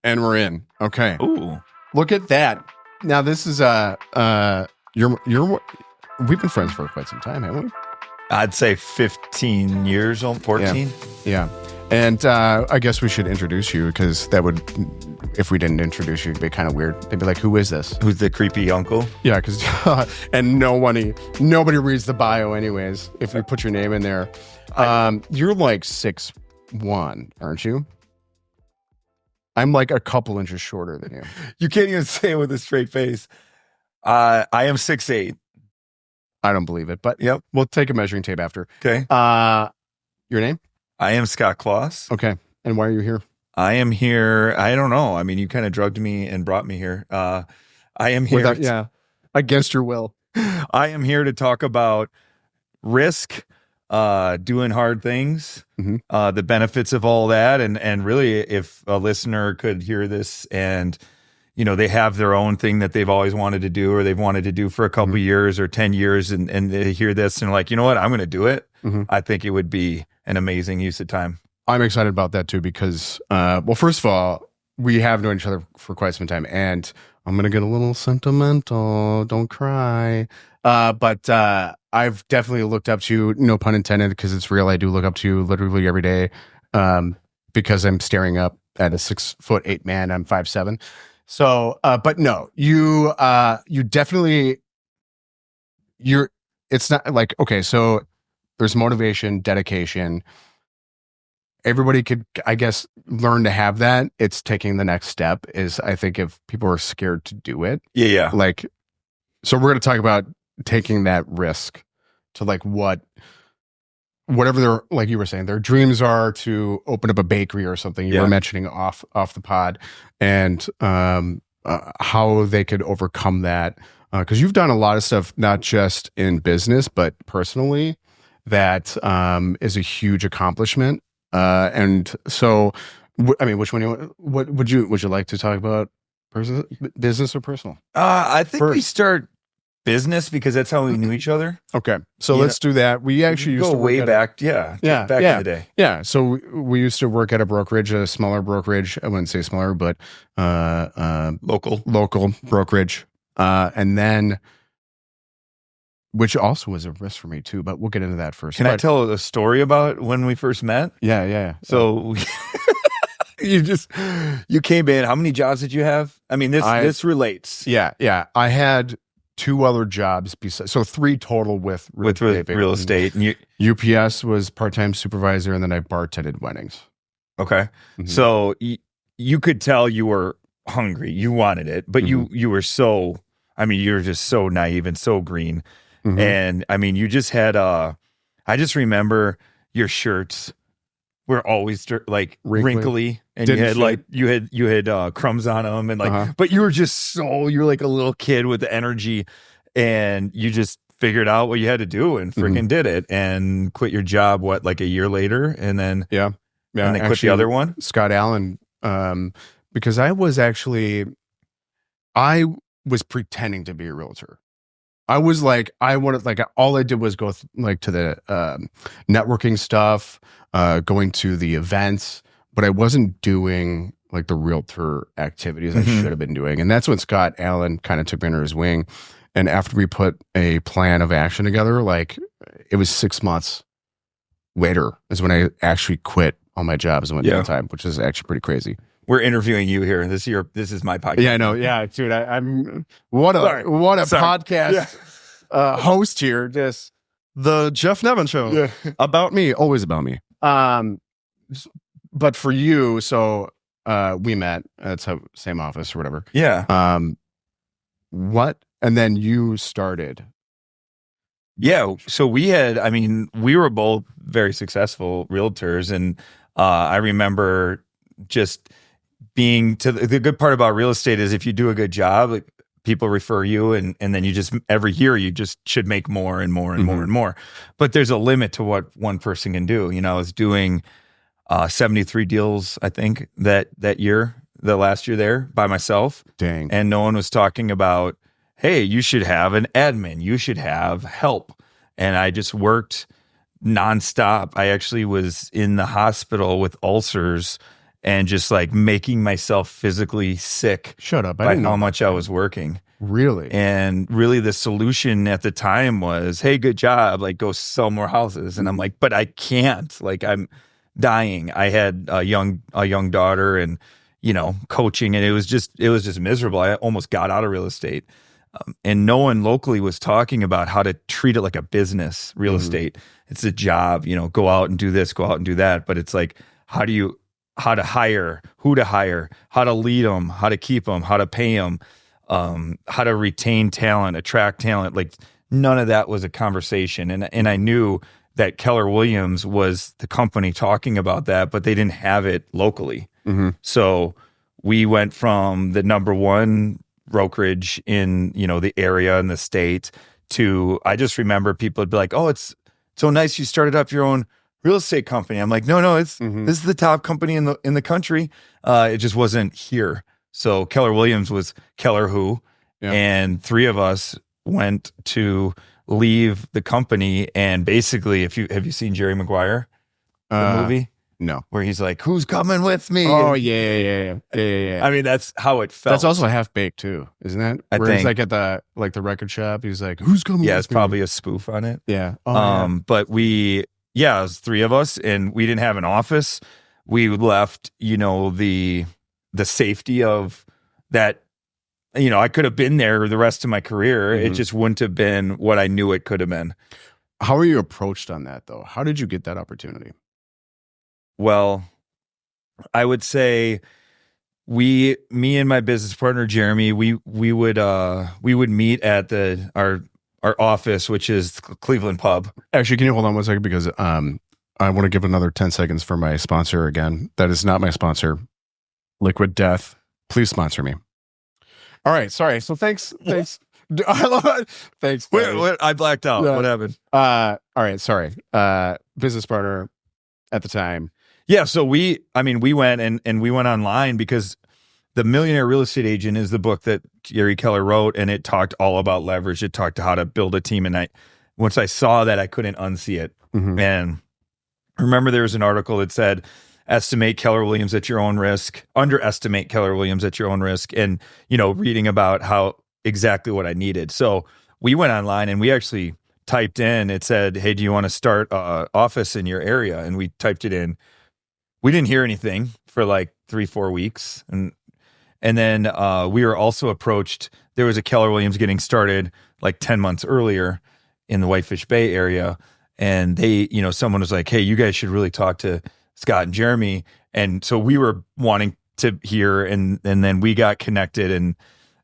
And we're in. Okay. Ooh. Look at that. Now this is you're we've been friends for quite some time, haven't we? I'd say 15 years old, 14. Yeah. And I guess we should introduce you, because that would, if we didn't introduce you, it'd be kind of weird. They'd be like, who is this? Who's the creepy uncle? Yeah, because and nobody reads the bio anyways if we put your name in there. You're like 6'1", aren't you? I'm like a couple inches shorter than you. You can't even say it with a straight face. I am 6'8". I don't believe it, but Yep. We'll take a measuring tape after. Okay. Your name? I am Scott Klaas. Okay. And why are you here? I am here. I don't know. I mean, you kind of drugged me and brought me here. I am here. Against your will. I am here to talk about risk, doing hard things, the benefits of all that. And really, if a listener could hear this and, you know, they have their own thing that they've always wanted to do, or they've wanted to do for a couple years or 10 years, and they hear this and are like, you know what, I'm going to do it. I think it would be an amazing use of time. I'm excited about that too, because, well, first of all, we have known each other for quite some time, and I'm going to get a little sentimental. Don't cry. But I've definitely looked up to you, no pun intended, because it's real. I do look up to you literally every day, because I'm staring up at a 6'8" man. I'm 5'7". So, but no, you definitely, it's not like, okay, so there's motivation, dedication. Everybody could, I guess, learn to have that. It's taking the next step is, I think, if people are scared to do it. Yeah. Like, so we're going to talk about taking that risk to like whatever their, like you were saying, their dreams are to open up a bakery or something. You were mentioning off the pod, and how they could overcome that. Because you've done a lot of stuff, not just in business, but personally, that is a huge accomplishment. And so, I mean, which one what would you like to talk about? Business or personal? I think we start business, because that's how we knew each other. Okay, so let's do that. We actually used to go way back. Back in the day. Yeah, so we used to work at a brokerage, a smaller brokerage. I wouldn't say smaller, but local brokerage, and then, which also was a risk for me too, but we'll get into that first. Can I tell a story about when we first met? Yeah. So you came in. How many jobs did you have? I mean, this relates. Yeah. I had 2 other jobs besides, so 3 total with real estate. And UPS was part-time supervisor, and then I bartended weddings. Okay. So you could tell you were hungry. You wanted it, but you were so, I mean, you're just so naive and so green. And I mean, you just had I just remember your shirts were always like wrinkly, and you had crumbs on them, and like, but you were just you're like a little kid with the energy, and you just figured out what you had to do and freaking did it, and quit your job like a year later, and then and then quit the other one, Scott Allen, because I was pretending to be a realtor. I was like, all I did was go to the networking stuff, going to the events, but I wasn't doing like the realtor activities I should have been doing. And that's when Scott Allen kind of took me under his wing. And after we put a plan of action together, like it was 6 months later is when I actually quit all my jobs and went full time, which is actually pretty crazy. We're interviewing you here. This is my podcast. Yeah, I know. Yeah, dude, I'm what a podcast host here. Just the Jeff Nevin show about me, always about me. But for you, so we met. It's a same office or whatever. Yeah. What? And then you started. Yeah. So we were both very successful realtors, and I remember just being the good part about real estate is if you do a good job, like, people refer you, and then you just every year you just should make more and more and more and more. But there's a limit to what one person can do. You know, I was doing 73 deals, I think, that year, the last year there by myself. Dang. And no one was talking about, hey, you should have an admin, you should have help. And I just worked nonstop. I actually was in the hospital with ulcers and just like making myself physically sick. Shut up. By how much I was working. Really? And really the solution at the time was, hey, good job. Like, go sell more houses. And I'm like, but I can't. Like, I'm dying. I had a young daughter and, coaching, and it was just miserable. I almost got out of real estate. And no one locally was talking about how to treat it like a business, real estate. It's a job, go out and do this, go out and do that. But it's like, how to hire, who to hire, how to lead them, how to keep them, how to pay them, how to retain talent, attract talent. Like, none of that was a conversation. And I knew that Keller Williams was the company talking about that, but they didn't have it locally. So we went from the number one brokerage in, the area in the state to, I just remember people would be like, oh, it's so nice you started up your own real estate company. I'm like, no, this is the top company in the country. It just wasn't here. So Keller Williams was Keller who, and three of us went to leave the company. And basically, have you seen Jerry Maguire, the movie? No. Where he's like, who's coming with me? Oh, yeah. I mean, that's how it felt. That's also Half Baked too, isn't it? I think. He's like at the record shop. He's like, who's coming with me? Yeah, it's probably a spoof on it. Yeah. But it was three of us, and we didn't have an office. We left, the safety of that. I could have been there the rest of my career. It just wouldn't have been what I knew it could have been. How were you approached on that, though? How did you get that opportunity? Well, I would say me and my business partner Jeremy, we would meet at our office, which is Cleveland Pub. Actually, can you hold on 1 second, because I want to give another 10 seconds for my sponsor again. That is not my sponsor, Liquid Death. Please sponsor me. All right, sorry. So thanks. I love it. Thanks. Wait, I blacked out. No. What happened? All right, sorry. Business partner at the time. Yeah, so we went and we went online because The Millionaire Real Estate Agent is the book that Gary Keller wrote, and it talked all about leverage. It talked how to build a team. And once I saw that, I couldn't unsee it. And I remember there was an article that said, estimate Keller Williams at your own risk, underestimate Keller Williams at your own risk, and, reading about how exactly what I needed. So we went online and we actually typed in, it said, hey, do you want to start an office in your area? And we typed it in. We didn't hear anything for like 3-4 weeks. And then we were also approached. There was a Keller Williams getting started like 10 months earlier in the Whitefish Bay area. And they, someone was like, hey, you guys should really talk to Scott and Jeremy. And so we were wanting to hear, and then we got connected.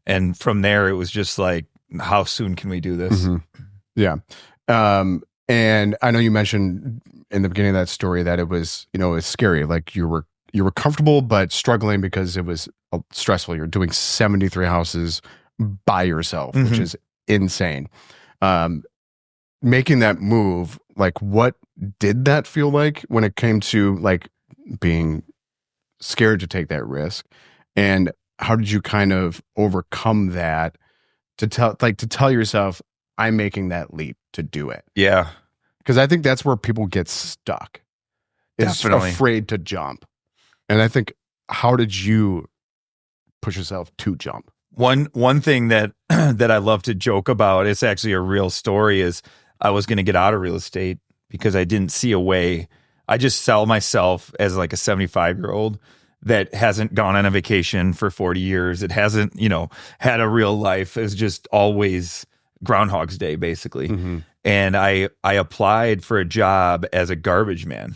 And from there, it was just like, how soon can we do this? Yeah. And I know you mentioned in the beginning of that story that it was, it was scary. Like you were comfortable, but struggling because it was stressful. You're doing 73 houses by yourself, which is insane. Making that move, like, what did that feel like when it came to like being scared to take that risk? And how did you kind of overcome that to tell yourself, I'm making that leap to do it? Yeah. Because I think that's where people get stuck. Definitely. Afraid to jump. And I think, how did you push yourself to jump? One thing that that I love to joke about, it's actually a real story, is I was going to get out of real estate because I didn't see a way. I just sell myself as like a 75-year-old that hasn't gone on a vacation for 40 years. It hasn't, had a real life. It's just always Groundhog's Day, basically. And I applied for a job as a garbage man.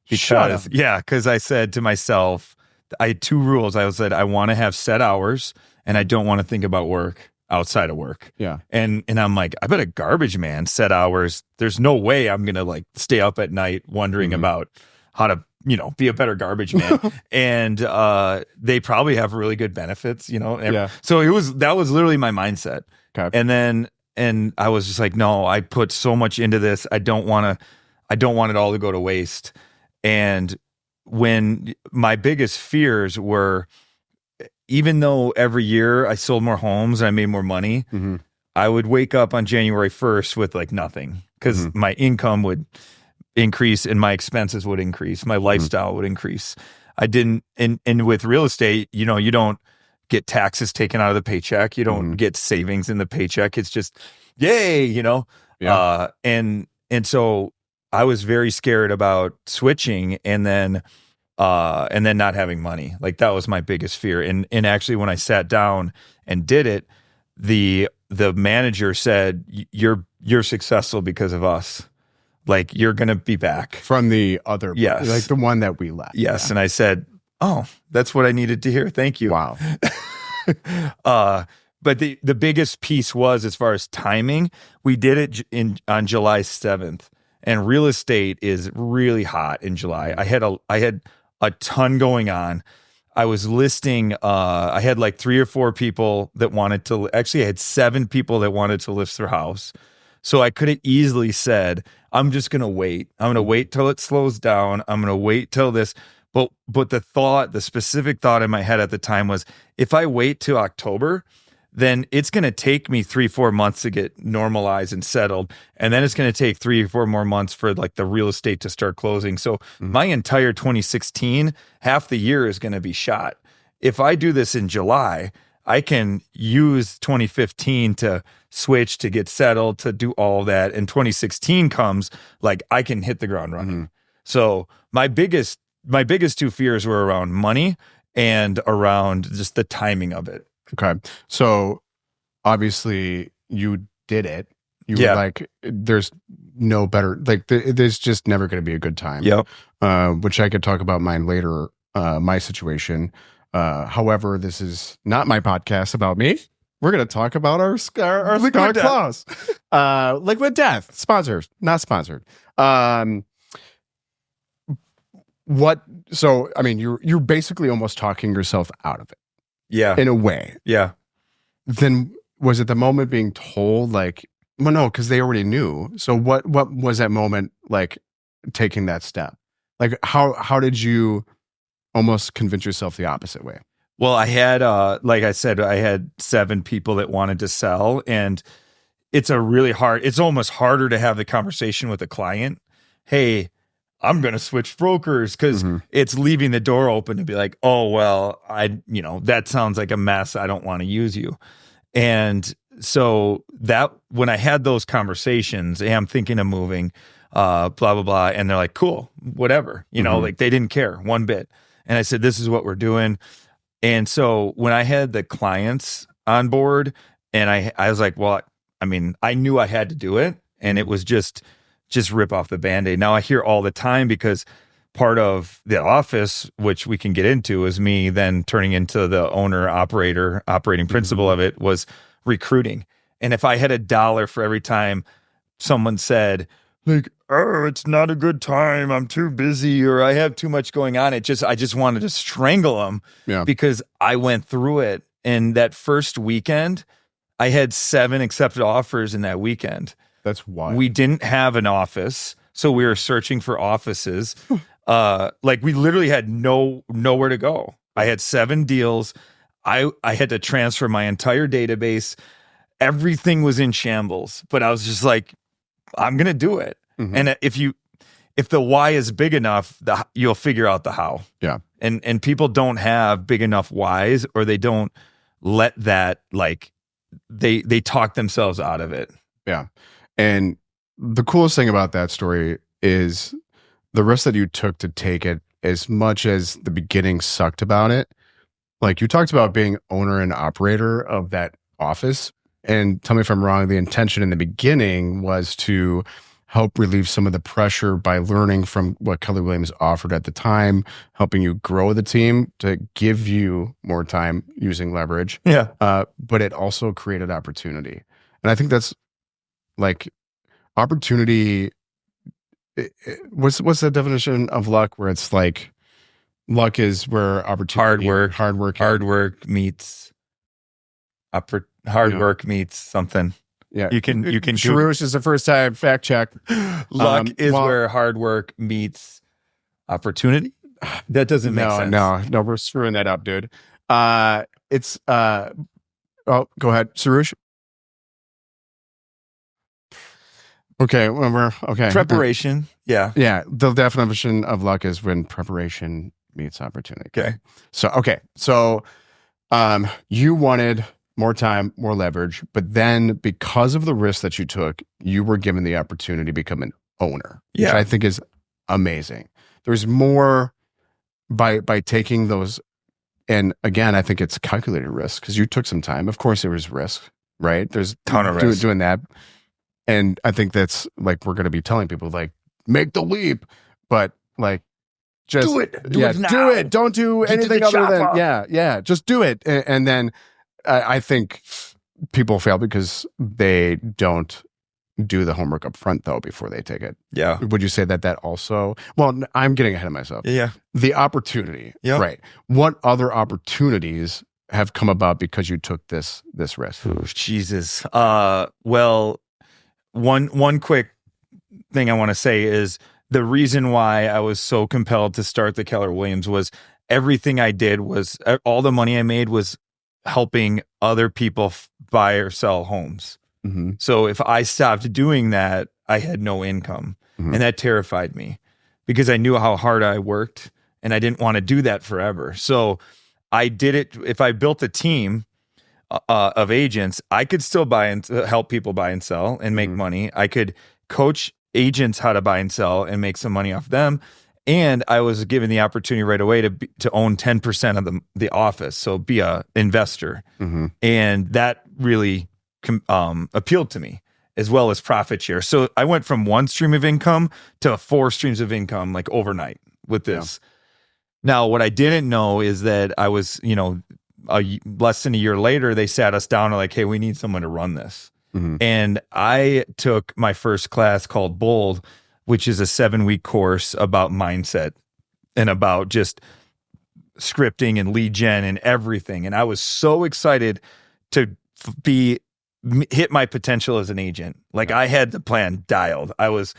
Because I said to myself, I had two rules. I said, I want to have set hours and I don't want to think about work outside of work. Yeah. And I'm like, I bet a garbage man, set hours, there's no way I'm going to like stay up at night wondering about how to, be a better garbage man. And they probably have really good benefits, Yeah. So that was literally my mindset. Okay. And I was just like, no, I put so much into this. I don't want it all to go to waste. And when my biggest fears were, even though every year I sold more homes and I made more money, I would wake up on January 1st with like nothing, because my income would increase and my expenses would increase. My lifestyle would increase. I didn't, and with real estate, you know, you don't get taxes taken out of the paycheck. You don't get savings in the paycheck. It's just, yay, you know? Yeah. And so I was very scared about switching and then not having money. Like that was my biggest fear. And actually when I sat down and did it, the manager said, you're successful because of us. Like you're going to be back. From the other, yes. Like the one that we left. Yes. Yeah. And I said, oh, that's what I needed to hear. Thank you. Wow. But the biggest piece was, as far as timing, we did it on July 7th, and real estate is really hot in July. I had a ton going on. I was listing, I had like 3 or 4 people that wanted to, actually I had 7 people that wanted to list their house. So I could have easily said, I'm just going to wait. I'm going to wait till it slows down. I'm going to wait till this. But the specific thought in my head at the time was, if I wait till October, then it's going to take me 3-4 months to get normalized and settled. And then it's going to take 3 or 4 more months for like the real estate to start closing. So my entire 2016, half the year is going to be shot. If I do this in July, I can use 2015 to switch, to get settled, to do all that. And 2016 comes, like I can hit the ground running. So my biggest 2 fears were around money and around just the timing of it. Okay. So obviously you did it. You were like, there's no better, like there's just never going to be a good time. Yep. Which I could talk about mine later, my situation. However, this is not my podcast about me. We're going to talk about our Scott Klaas. Liquid Death. Sponsors, not sponsored. So, I mean, you're basically almost talking yourself out of it. Yeah. In a way. Yeah. Then was it the moment being told, like, well, no, because they already knew. So what was that moment like, taking that step? Like, how did you almost convince yourself the opposite way? Well, I had, like I said, I had 7 people that wanted to sell, and it's almost harder to have the conversation with a client. Hey, I'm going to switch brokers, because it's leaving the door open to be like, oh, well, that sounds like a mess. I don't want to use you. And so that when I had those conversations, hey, I'm thinking of moving, blah, blah, blah. And they're like, cool, whatever, like they didn't care one bit. And I said, this is what we're doing. And so when I had the clients on board, and I was like, well, I mean, I knew I had to do it, and it was just rip off the Band-Aid. Now I hear all the time, because part of the office, which we can get into, is me then turning into the operating principal of it, was recruiting. And if I had $1 for every time someone said, like, oh, it's not a good time, I'm too busy, or I have too much going on, I just wanted to strangle them. Yeah. Because I went through it. And that first weekend, I had 7 accepted offers in that weekend. That's why we didn't have an office, so we were searching for offices. Like we literally had nowhere to go. I had 7 deals. I had to transfer my entire database. Everything was in shambles, but I was just like, I'm gonna do it. And if the why is big enough, you'll figure out the how. Yeah. And people don't have big enough whys, or they don't let that, like, they talk themselves out of it. Yeah. And the coolest thing about that story is the risk that you took to take it, as much as the beginning sucked about it. Like, you talked about being owner and operator of that office. And tell me if I'm wrong, the intention in the beginning was to help relieve some of the pressure by learning from what Keller Williams offered at the time, helping you grow the team to give you more time using leverage. Yeah. But it also created opportunity. And I think that's like opportunity. What's the definition of luck, where it's like luck is where opportunity, hard work meets work meets something. Yeah, you can. Sharush is the first time fact check. Luck is where hard work meets opportunity. That doesn't make sense. No, we're screwing that up, dude. It's oh, go ahead, Sharush. Okay, okay. Preparation. Yeah. The definition of luck is when preparation meets opportunity. Okay. So you wanted more time, more leverage, but then because of the risk that you took, you were given the opportunity to become an owner, which I think is amazing. There's more by taking those. And again, I think it's calculated risk because you took some time. Of course, there was risk, right? There's ton of risk doing that. And I think that's like, we're going to be telling people like, make the leap, but like, just do it. Do it now. Do it. Don't do Get anything other than, just do it. And then I think people fail because they don't do the homework up front though, before they take it. Yeah. Would you say that also, well, I'm getting ahead of myself. Yeah. The opportunity, right? What other opportunities have come about because you took this risk? Oh, Jesus. Well, one quick thing I want to say is the reason why I was so compelled to start the Keller Williams was everything I did was all the money I made was helping other people buy or sell homes. Mm-hmm. So if I stopped doing that, I had no income. Mm-hmm. And that terrified me because I knew how hard I worked and I didn't want to do that forever. So I did it. If I built a team of agents, I could still buy and help people buy and sell and make money. I could coach agents how to buy and sell and make some money off them. And I was given the opportunity right away to own 10% of the office. So be a investor. Mm-hmm. And that really appealed to me, as well as profit share. So I went from one stream of income to 4 streams of income like overnight with this. Yeah. Now, what I didn't know is that I was, less than a year later, they sat us down and like, hey, we need someone to run this. Mm-hmm. And I took my first class called Bold, which is a 7-week course about mindset and about just scripting and lead gen and everything. And I was so excited to hit my potential as an agent. Like I had the plan dialed. I was,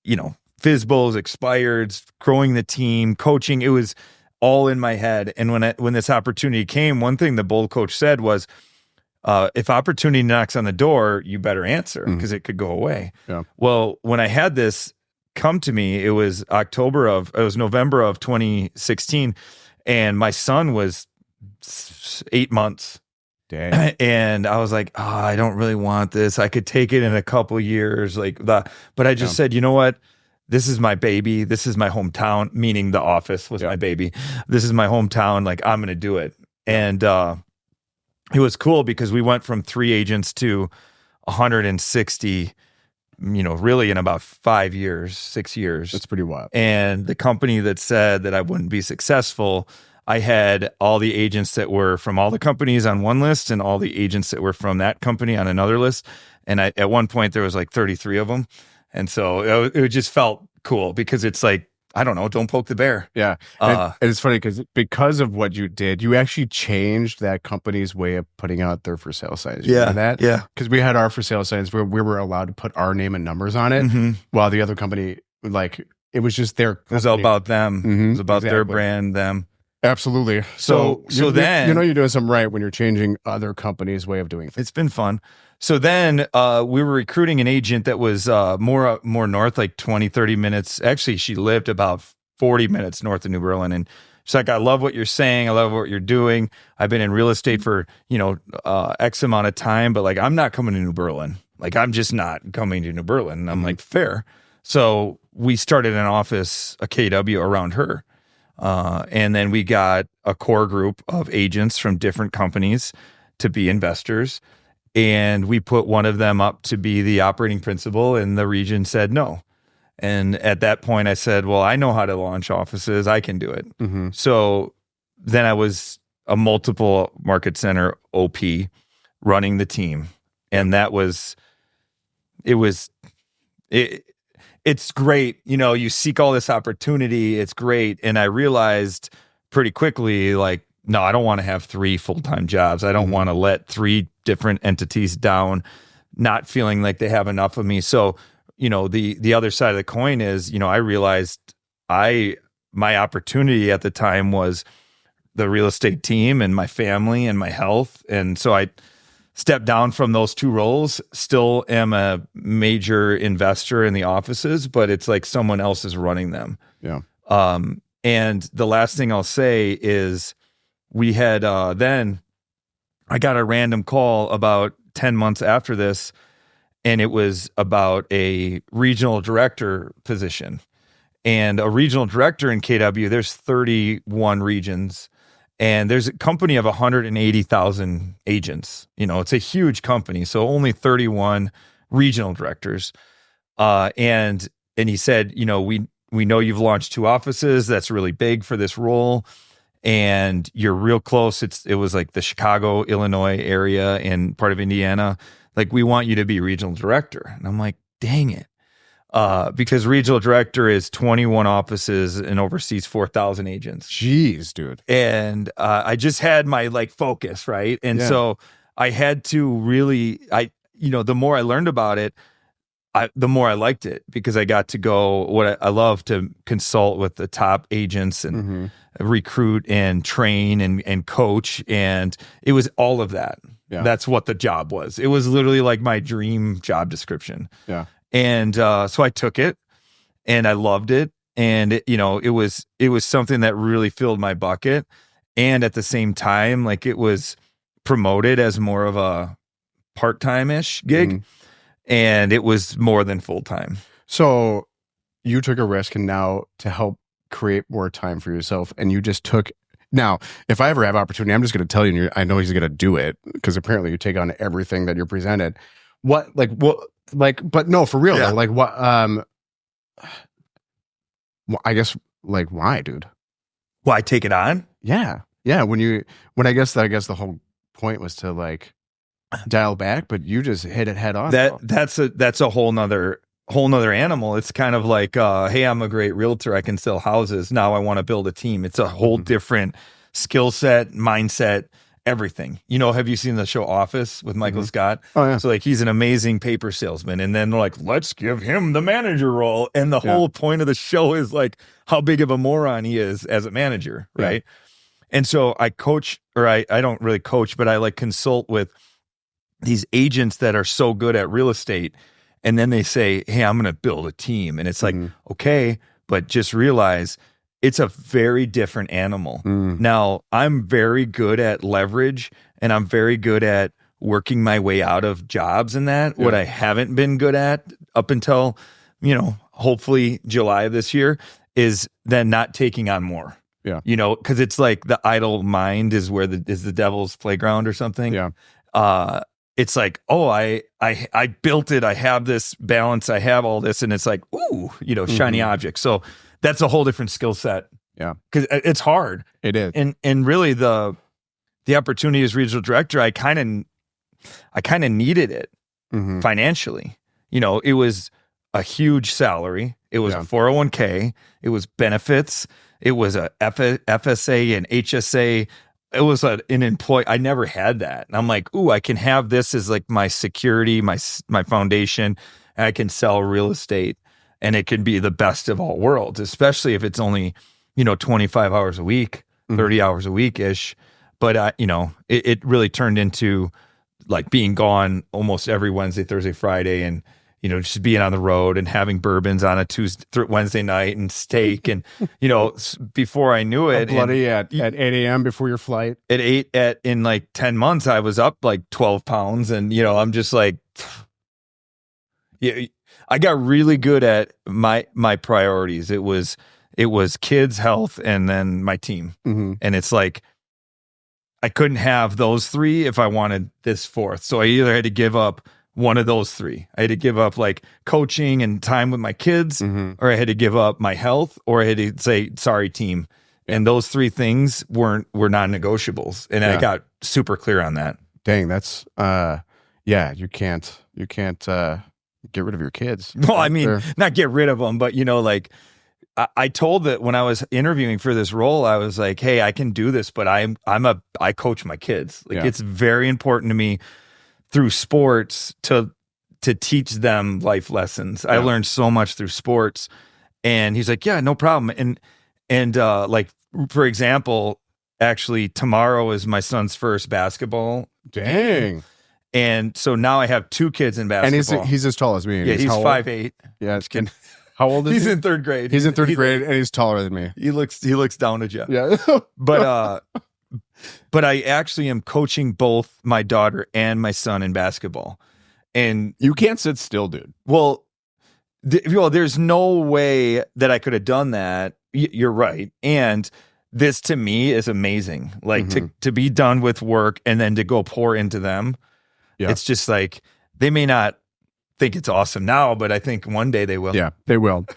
FSBOs, expireds, growing the team, coaching. It was all in my head. And when this opportunity came, one thing the Bold coach said was, if opportunity knocks on the door, you better answer because it could go away. Yeah. Well, when I had this come to me, it was November of 2016, and my son was 8 months. Dang. And I was like, I don't really want this. I could take it in a couple years, but I just said, you know what? This is my baby. This is my hometown, meaning the office was my baby. This is my hometown. Like, I'm going to do it. And it was cool because we went from 3 agents to 160, really in about 6 years. That's pretty wild. And the company that said that I wouldn't be successful, I had all the agents that were from all the companies on one list and all the agents that were from that company on another list. And at one point there was like 33 of them. And so it just felt cool because it's like, I don't know, don't poke the bear. Yeah. And it's funny because of what you did, you actually changed that company's way of putting out their for sale signs. You remember that? Yeah. Because we had our for sale signs where we were allowed to put our name and numbers on it, while the other company, it was just their company. It was all about them. Mm-hmm. It was about their brand, them. Absolutely. So then you're doing something right when you're changing other companies' way of doing things. It's been fun. So then we were recruiting an agent that was more north, like 20, 30 minutes. Actually, she lived about 40 minutes north of New Berlin. And she's like, I love what you're saying. I love what you're doing. I've been in real estate for, X amount of time, but like, I'm not coming to New Berlin. Like, I'm just not coming to New Berlin. And I'm like, fair. So we started an office, a KW around her. And then we got a core group of agents from different companies to be investors. And we put one of them up to be the operating principal, and the region said no. And at that point I said, well, I know how to launch offices. I can do it. Mm-hmm. So then I was a multiple market center OP running the team. And it's great. You seek all this opportunity. It's great. And I realized pretty quickly, like, no, I don't want to have 3 full-time jobs. I don't want to let 3 different entities down, not feeling like they have enough of me. So, the other side of the coin is, I realized my opportunity at the time was the real estate team and my family and my health. And so I stepped down from those 2 roles, still am a major investor in the offices, but it's like someone else is running them. Yeah. And the last thing I'll say is we had then I got a random call about 10 months after this, and it was about a regional director position. And a regional director in KW, there's 31 regions, and there's a company of 180,000 agents. It's a huge company, so only 31 regional directors. And he said, we know you've launched 2 offices. That's really big for this role. And you're real close. It was like the Chicago, Illinois area and part of Indiana. Like, we want you to be regional director. And I'm like, dang it. Because regional director is 21 offices and oversees 4,000 agents. Jeez, dude. And I just had my focus, right? And so I had to really, the more I learned about it, the more I liked it, because I got to go. I love to consult with the top agents and recruit and train and coach. And it was all of that. Yeah. That's what the job was. It was literally like my dream job description. Yeah. And so I took it and I loved it. And it was something that really filled my bucket. And at the same time, it was promoted as more of a part-time-ish gig. And it was more than full-time. So you took a risk, and now to help create more time for yourself, and you just took. Now, if I ever have opportunity, I'm just going to tell you, and I know he's going to do it, because apparently you take on everything that you're presented. But no, for real though, what, I guess, why, dude? Why take it on? Yeah. When I guess the whole point was to dial back, but you just hit it head on. That's a whole nother animal. It's kind of like, hey, I'm a great realtor. I can sell houses. Now I want to build a team. It's a whole different skill set, mindset, everything. Have you seen the show Office with Michael Scott? Oh yeah. So he's an amazing paper salesman, and then they're like, let's give him the manager role. And the whole point of the show is how big of a moron he is as a manager, right? And so I coach, or I don't really coach, but I consult with these agents that are so good at real estate. And then they say, hey, I'm going to build a team. And it's okay, but just realize it's a very different animal. Now, I'm very good at leverage, and I'm very good at working my way out of jobs and that. What I haven't been good at up until, hopefully July of this year, is then not taking on more. Yeah. Because it's the idle mind is where is the devil's playground or something. Yeah. It's I built it. I have this balance. I have all this, and it's ooh, shiny object. So that's a whole different skill set. Yeah, because it's hard. It is, and really the opportunity as regional director, I kind of needed it financially. It was a huge salary. It was a 401k. It was benefits. It was a FSA and HSA. It was an employee. I never had that. And I'm like, ooh, I can have this as my security, my foundation. And I can sell real estate, and it can be the best of all worlds, especially if it's only, 25 hours a week, 30 hours a week-ish. But, it really turned into being gone almost every Wednesday, Thursday, Friday, and, just being on the road and having bourbons on a Wednesday night and steak. And, before I knew it. Bloody at 8 a.m. before your flight. In 10 months, I was up 12 pounds. And, I'm just yeah, I got really good at my priorities. It was kids, health, and then my team. And it's I couldn't have those 3 if I wanted this 4th. So I either had to give up one of those 3. I had to give up coaching and time with my kids, or I had to give up my health, or I had to say, sorry, team. And those 3 things were non-negotiables. And I got super clear on that. Dang, that's you can't get rid of your kids. Well, I mean, not get rid of them, but I told that when I was interviewing for this role, I was like, hey, I can do this, but I coach my kids. It's very important to me through sports to teach them life lessons. I learned so much through sports. And he's like, yeah, no problem. And for example, actually tomorrow is my son's first basketball. Dang. And so now I have 2 kids in basketball. And he's as tall as me. Yeah, he's 5'8". Yeah, it's kidding. How old is He's he? in third grade. He's in third grade, and he's taller than me. He looks down at you. Yeah. But I actually am coaching both my daughter and my son in basketball. And you can't sit still, dude. Well, there's no way that I could have done that. You're right. And this to me is amazing. Like to be done with work and then to go pour into them. Yeah. It's just like, they may not think it's awesome now, but I think one day they will. Yeah, they will.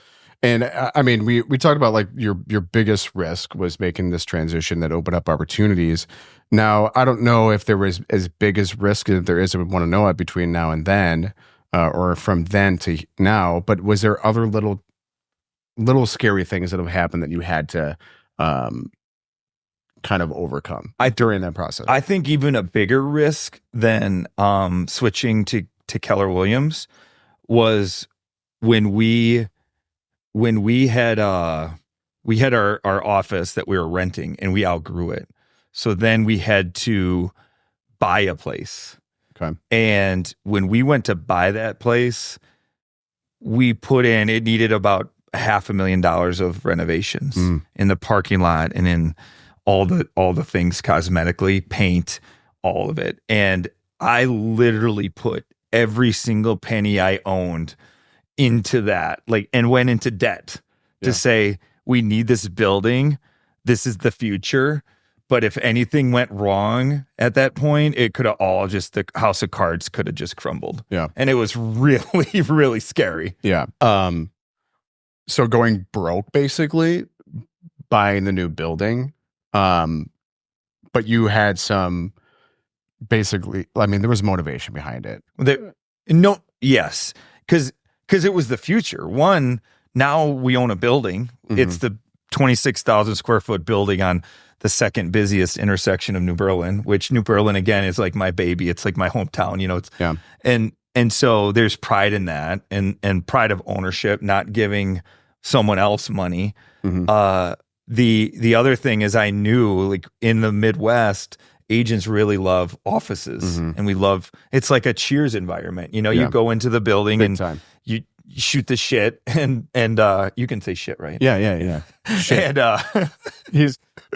And I mean, we talked about like your biggest risk was making this transition that opened up opportunities. Now, I don't know if there was as big as risk as there is, I would want to know it between now and then, or from then to now, but was there other little scary things that have happened that you had to kind of overcome during that process? I think even a bigger risk than switching to Keller Williams was when we had our office that we were renting and we outgrew it. So then we had to buy a place. Okay. And when we went to buy that place, it needed about $500,000 of renovations in the parking lot and in all the things cosmetically, paint, all of it. And I literally put every single penny I owned into that, and went into debt to say, we need this building. This is the future. But if anything went wrong at that point, it could have all the house of cards could have just crumbled. Yeah. And it was really, really scary. Yeah. So going broke, basically, buying the new building. But you had some, basically, I mean, there was motivation behind it. Yes. Because it was the future. One, now we own a building. It's the 26,000 square foot building on the second busiest intersection of New Berlin, which New Berlin, again, is like my baby. It's like my hometown, And so there's pride in that and pride of ownership, not giving someone else money. The other thing is, I knew, like, in the Midwest, agents really love offices, and it's like a Cheers environment. You go into the building Big and time. you shoot the shit, and you can say shit, right? Yeah. Shit. And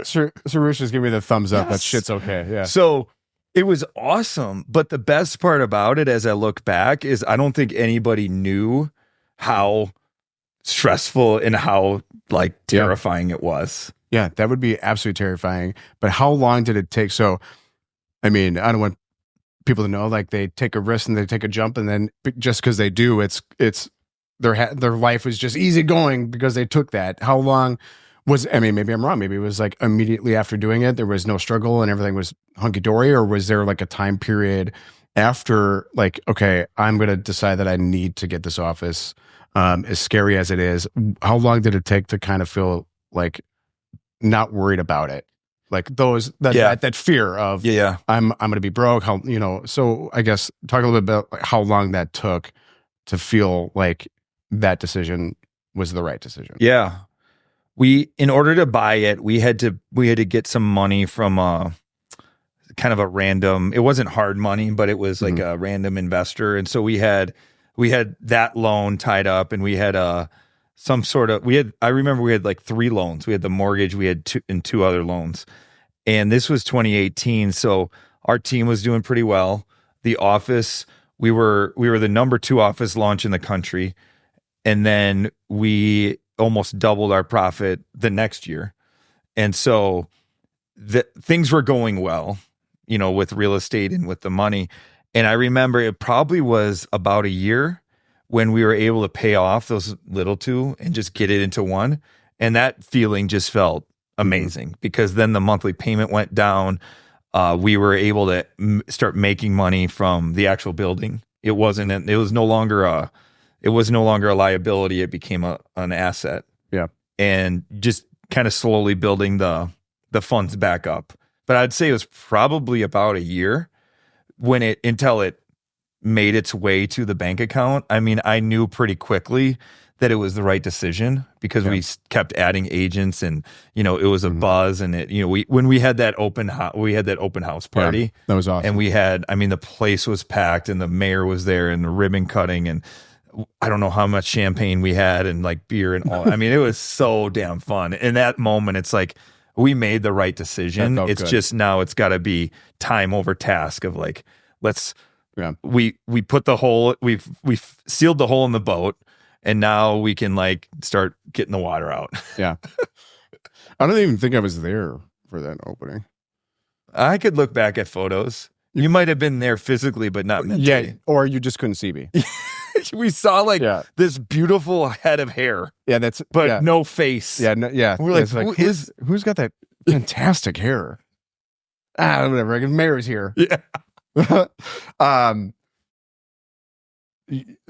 Sarush is giving me the thumbs up. Yes. That shit's okay. Yeah. So it was awesome. But the best part about it, as I look back, is I don't think anybody knew how stressful and how terrifying it was. Yeah, that would be absolutely terrifying. But how long did it take? So, I mean, I don't want people to know, like, they take a risk and they take a jump, and then just because they do, it's their life was just easy going because they took that. How long was? I mean, maybe I'm wrong. Maybe it was like immediately after doing it, there was no struggle and everything was hunky dory, or was there like a time period after, like, okay, I'm going to decide that I need to get this office, as scary as it is? How long did it take to kind of feel like not worried about it, like that fear of I'm going to be broke? How, so I guess talk a little bit about how long that took to feel like that decision was the right decision. Yeah, in order to buy it, we had to get some money from kind of a random. It wasn't hard money, but it was like a random investor, and so we had that loan tied up, and we had I remember we had like 3 loans. We had the mortgage, we had 2 other loans. And this was 2018. So our team was doing pretty well. The office, we were the number 2 office launch in the country. And then we almost doubled our profit the next year. And so things were going well, with real estate and with the money. And I remember it probably was about a year when we were able to pay off those little 2 and just get it into one. And that feeling just felt amazing, because then the monthly payment went down. We were able to start making money from the actual building. It was no longer a liability. It became an asset. Yeah. And just kind of slowly building the funds back up. But I'd say it was probably about a year until it made its way to the bank account. I mean, I knew pretty quickly that it was the right decision, because we kept adding agents, and it was a buzz, and when we had that open house party. Yeah, that was awesome. And the place was packed, and the mayor was there, and the ribbon cutting, and I don't know how much champagne we had and like beer and all. I mean, it was so damn fun. In that moment, it's like we made the right decision. It's good. Just now it's got to be time over task of like, we put the hole, we've sealed the hole in the boat, and now we can like start getting the water out. Yeah. I don't even think I was there for that opening. I could look back at photos. You might have been there physically, but not mentally. Yeah, or you just couldn't see me. We saw like this beautiful head of hair. Yeah, no face. Yeah, We're like, who's got that fantastic hair? Whatever. Mayor's here. Yeah.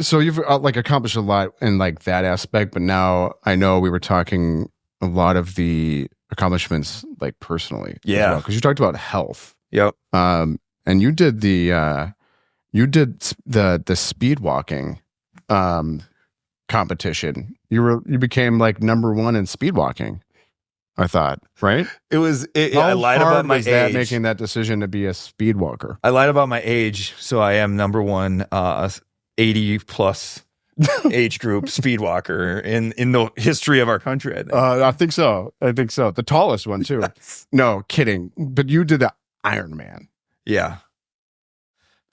So you've like accomplished a lot in like that aspect, but now I know we were talking a lot of the accomplishments like personally. Yeah, because you talked about health. Yep. And you did the speed walking competition. You became like number 1 in speed walking, I thought, right? I lied about my age. That making that decision to be a speed walker? I lied about my age, so I am number 1 80 plus age group speed walker in the history of our country, I think. I think so. The tallest one too. Yes. No, kidding. But you did the Ironman. Yeah.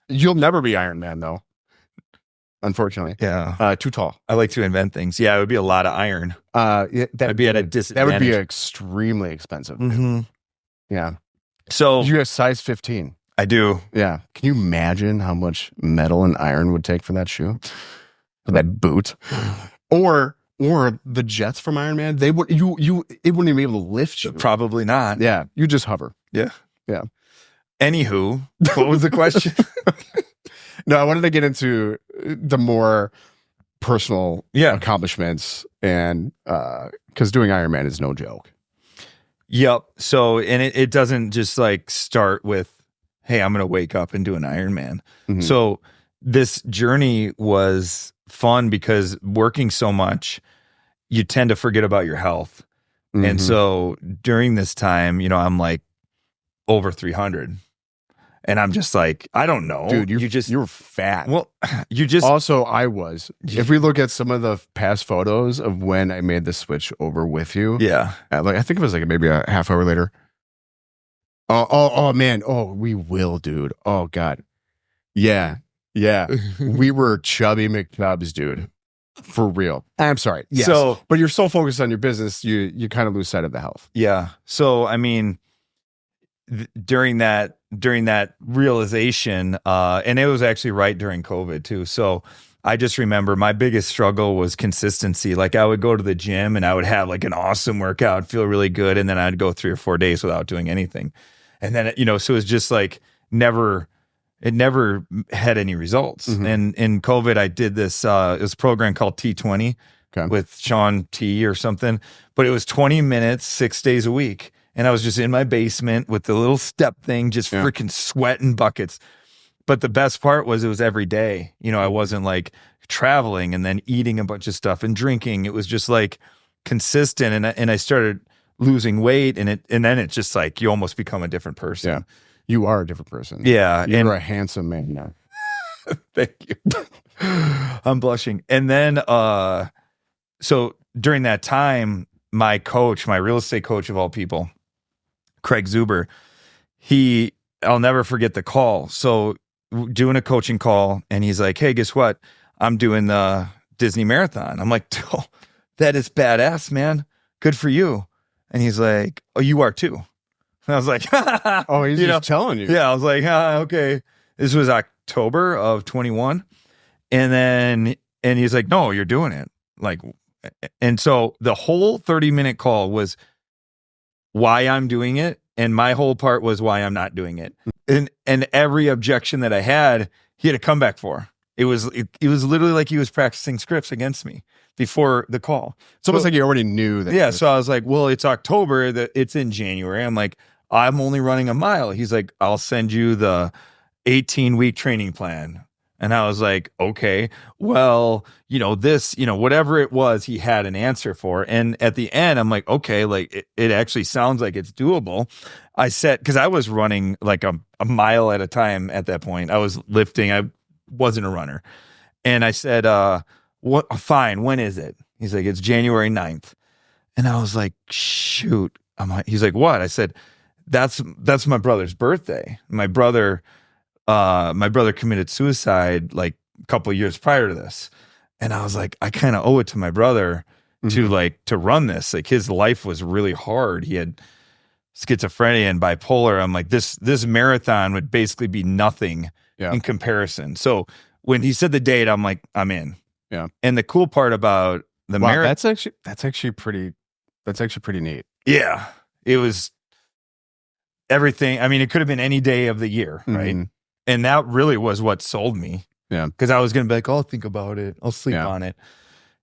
You'll never be Ironman though. Unfortunately. Yeah. Too tall. I like to invent things. Yeah, it would be a lot of iron. That'd be at a disadvantage. That would be extremely expensive. Mm-hmm. Yeah. So you have size 15. I do. Yeah. Can you imagine how much metal and iron would take for that shoe? For that boot? Or the jets from Ironman, it wouldn't even be able to lift you. Probably not. Yeah. You just hover. Yeah. Yeah. Anywho, what was the question? No, I wanted to get into the more personal accomplishments, and because doing Ironman is no joke. Yep. So, and it doesn't just like start with, hey, I'm going to wake up and do an Ironman. Mm-hmm. So this journey was fun because working so much, you tend to forget about your health. Mm-hmm. And so during this time, I'm like over 300. And I'm just like, I don't know. Dude, you were fat. Well, Also, I was. If we look at some of the past photos of when I made the switch over with you. Yeah. I think it was like maybe a half hour later. Oh, man. Oh, we will, dude. Oh, God. Yeah. We were chubby McNubbs, dude. For real. I'm sorry. Yes. But you're so focused on your business, you kind of lose sight of the health. Yeah. So, I mean, during that realization, and it was actually right during COVID too. So I just remember my biggest struggle was consistency. Like I would go to the gym and I would have like an awesome workout, feel really good. And then I'd go 3 or 4 days without doing anything. And then, so it was just like it never had any results. Mm-hmm. And in COVID, I did this program called T20 with Sean T or something, but it was 20 minutes, 6 days a week. And I was just in my basement with the little step thing, just freaking sweating buckets. But the best part was it was every day. I wasn't like traveling and then eating a bunch of stuff and drinking. It was just like consistent. And I started losing weight, and then it's just like you almost become a different person. Yeah. You are a different person. Yeah. You're a handsome man now. Thank you. I'm blushing. And then so during that time, my real estate coach of all people, Craig Zuber, I'll never forget the call. So doing a coaching call, and he's like, hey, guess what? I'm doing the Disney Marathon. I'm like, oh, that is badass, man. Good for you. And he's like, oh, you are too. And I was like, oh, he's just telling you. Yeah. I was like, okay. This was October of 21. And he's like, no, you're doing it. Like, and so the whole 30-minute call was why I'm doing it, and my whole part was why I'm not doing it. And every objection that I had, he had a comeback for. It was literally like he was practicing scripts against me before the call. It's almost like you already knew that. Yeah. So I was like, well, it's October, it's in January. I'm like, I'm only running a mile. He's like, I'll send you the 18-week training plan. And I was like, okay, well, this, whatever it was, he had an answer for. And at the end, I'm like, okay, like it actually sounds like it's doable. I said, because I was running like a mile at a time at that point. I was lifting. I wasn't a runner. And I said, what? Fine. When is it? He's like, it's January 9th. And I was like, shoot. He's like, what? I said, that's my brother's birthday. My brother committed suicide like a couple of years prior to this. And I was like, I kind of owe it to my brother to run this. Like his life was really hard. He had schizophrenia and bipolar. I'm like, this marathon would basically be nothing in comparison. So when he said the date, I'm like, I'm in. Yeah. And the cool part about the marathon, that's actually pretty neat. Yeah. It was everything. I mean, it could have been any day of the year, right? And that really was what sold me. Yeah. Because I was going to be like, I'll think about it. I'll sleep on it.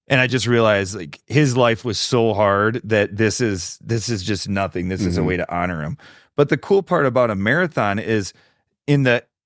And I just realized like his life was so hard that this is just nothing. This is a way to honor him. But the cool part about a marathon is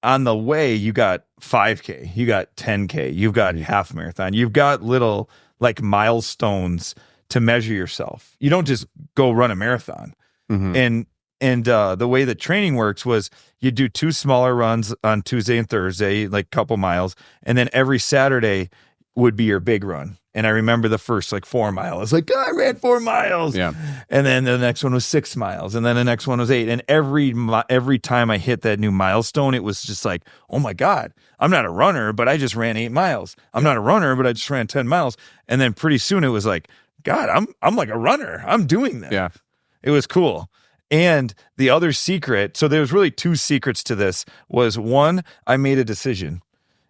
on the way, you got 5K, you got 10K, you've got half marathon, you've got little like milestones to measure yourself. You don't just go run a marathon. And the way the training works was you do 2 smaller runs on Tuesday and Thursday, like a couple miles. And then every Saturday would be your big run. And I remember the first like 4 miles, like I ran 4 miles. Yeah. And then the next one was 6 miles. And then the next one was 8. And every time I hit that new milestone, it was just like, oh my God, I'm not a runner, but I just ran 8 miles. I'm not a runner, but I just ran 10 miles. And then pretty soon it was like, God, I'm like a runner. I'm doing this. Yeah. It was cool. And the other secret, so there was really 2 secrets to this, was one, I made a decision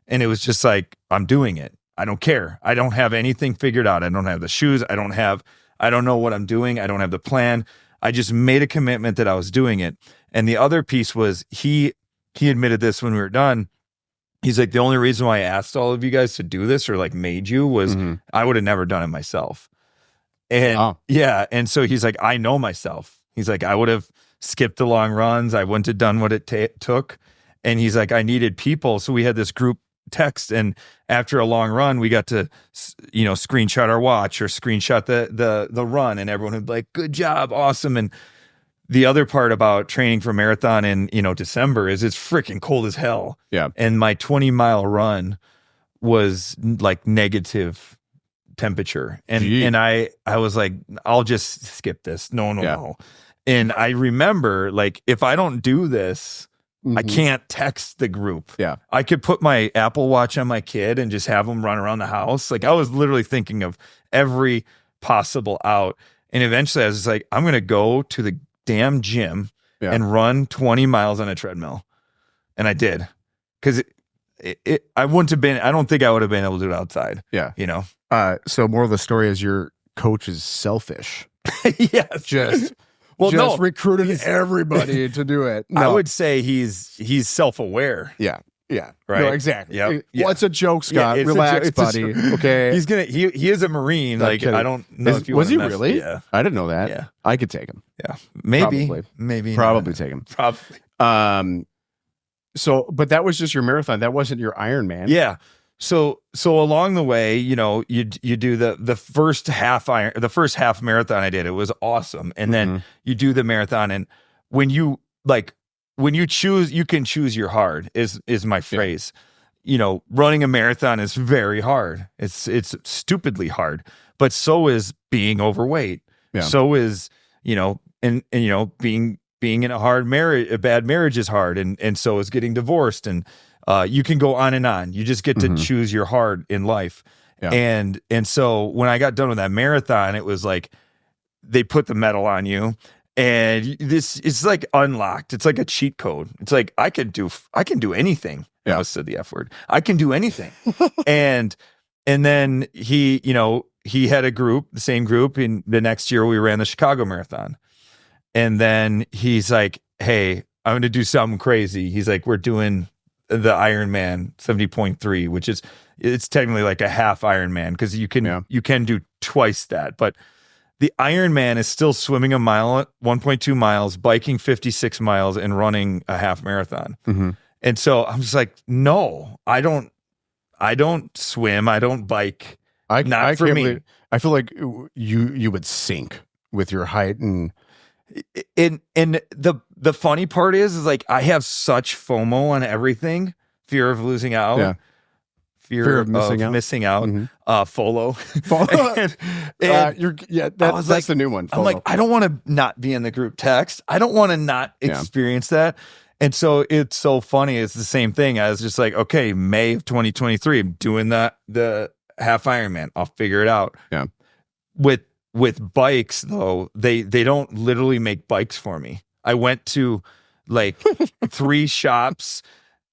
and it was just like, I'm doing it. I don't care. I don't have anything figured out. I don't have the shoes. I don't know what I'm doing. I don't have the plan. I just made a commitment that I was doing it. And the other piece was he admitted this when we were done. He's like, the only reason why I asked all of you guys to do this or like made you was I would have never done it myself. And and so he's like, I know myself. He's like, I would have skipped the long runs. I wouldn't have done what it took. And he's like, I needed people. So we had this group text, and after a long run, we got to, screenshot our watch or screenshot the run, and everyone would be like, good job, awesome. And the other part about training for marathon in, December is it's freaking cold as hell. Yeah. And my 20-mile run was like negative temperature. And I was like, I'll just skip this. No. And I remember, like, if I don't do this, I can't text the group. Yeah. I could put my Apple Watch on my kid and just have him run around the house. Like, I was literally thinking of every possible out. And eventually I was just like, I'm going to go to the damn gym and run 20 miles on a treadmill. And I did. Because I wouldn't have been, I don't think I would have been able to do it outside. Yeah. So moral of the story is your coach is selfish. Yes. Just recruited everybody to do it. No. I would say he's self-aware. Yeah. Yeah. Right. No, exactly. Yep. Well, it's a joke, Scott. Relax, buddy. Okay. He is a Marine. Like, I don't know if you was he mess. really? Yeah. I didn't know that. Yeah. I could take him. Yeah. Maybe. Probably take him. Probably. So, but that was just your marathon. That wasn't your Ironman. Yeah. So along the way, you do the first half marathon I did. It was awesome. And then you do the marathon, and when you choose, you can choose your hard is my phrase. Running a marathon is very hard. It's stupidly hard, but so is being overweight. Yeah. So is, being in a hard marriage, a bad marriage is hard. And so is getting divorced. And you can go on and on. You just get to choose your hard in life. Yeah. And so when I got done with that marathon, it was like they put the medal on you, and it's like unlocked. It's like a cheat code. It's like I can do anything. Yeah. I almost said the F word. I can do anything. and then he had a group, the same group. In the next year, we ran the Chicago Marathon. And then he's like, hey, I'm going to do something crazy. He's like, we're doing the Ironman 70.3, which it's technically like a half Ironman, because you can do twice that. But the Ironman is still swimming a mile, 1.2 miles, biking 56 miles, and running a half marathon. And so I'm just like, no, I don't swim. I don't bike. Not for me. I feel like you would sink with your height and the funny part is like I have such FOMO on everything, fear of losing out. Yeah. fear of missing out. FOLO. That's the new one. FOLO. I'm like, I don't want to not be in the group text. I don't want to not experience that. And so it's so funny. It's the same thing. I was just like, okay, May of 2023, I'm doing the half Ironman. I'll figure it out. Yeah. With bikes though, they don't literally make bikes for me. I went to like 3 shops.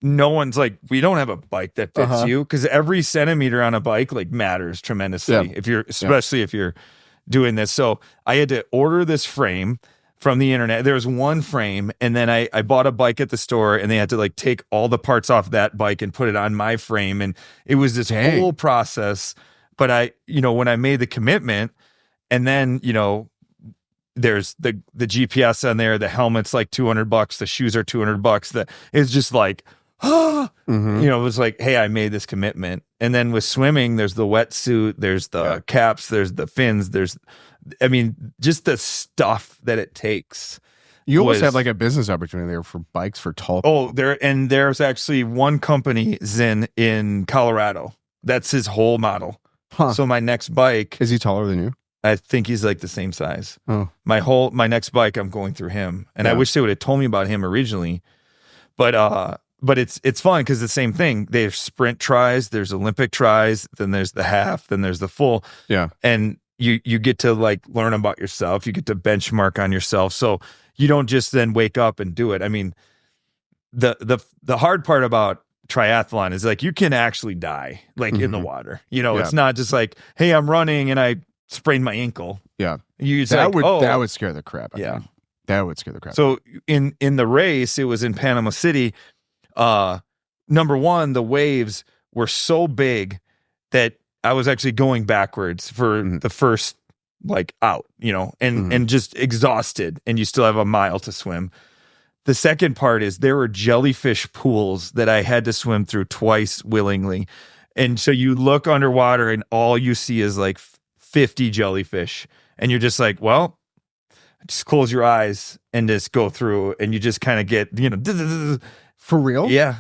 No one's like, we don't have a bike that fits you, because every centimeter on a bike like matters tremendously especially if you're doing this. So I had to order this frame from the internet. There was one frame, and then I bought a bike at the store, and they had to like take all the parts off that bike and put it on my frame, and it was this whole process. But when I made the commitment, and then there's the GPS on there, the helmet's like $200, the shoes are $200. It's just like, it was like, hey, I made this commitment. And then with swimming, there's the wetsuit, there's the caps, there's the fins, just the stuff that it takes. You almost have like a business opportunity there for bikes for tall people. There's actually one company, Zin, in Colorado. That's his whole model. So my next bike, is he taller than you? I think he's like the same size. Oh, my next bike, I'm going through him, and I wish they would have told me about him originally. But it's fun because the same thing. There's sprint tries, there's Olympic tries, then there's the half, then there's the full. Yeah, and you get to like learn about yourself. You get to benchmark on yourself. So you don't just then wake up and do it. I mean, the hard part about triathlon is like you can actually die like in the water. It's not just like, hey, I'm running and I sprained my ankle. Yeah, that would scare the crap. I think. That would scare the crap. So in the race, it was in Panama City. Number one, the waves were so big that I was actually going backwards for the first out, and just exhausted, and you still have a mile to swim. The second part is there were jellyfish pools that I had to swim through twice willingly. And so you look underwater and all you see is like 50 jellyfish. And you're just like, well, just close your eyes and just go through, and you just kind of get, for real? Yeah.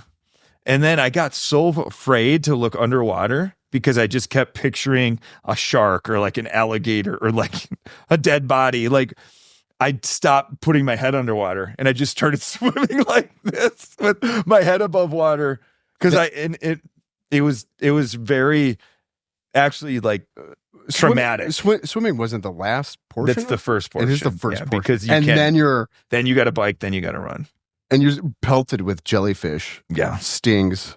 And then I got so afraid to look underwater because I just kept picturing a shark or like an alligator or like a dead body. Like I stopped putting my head underwater and I just started swimming like this with my head above water. Cause it was very actually like traumatic. Swimming wasn't the last portion. That's the first portion. It is the first portion. Because then you got a bike, then you got to run. And you're pelted with jellyfish. Yeah. Stings.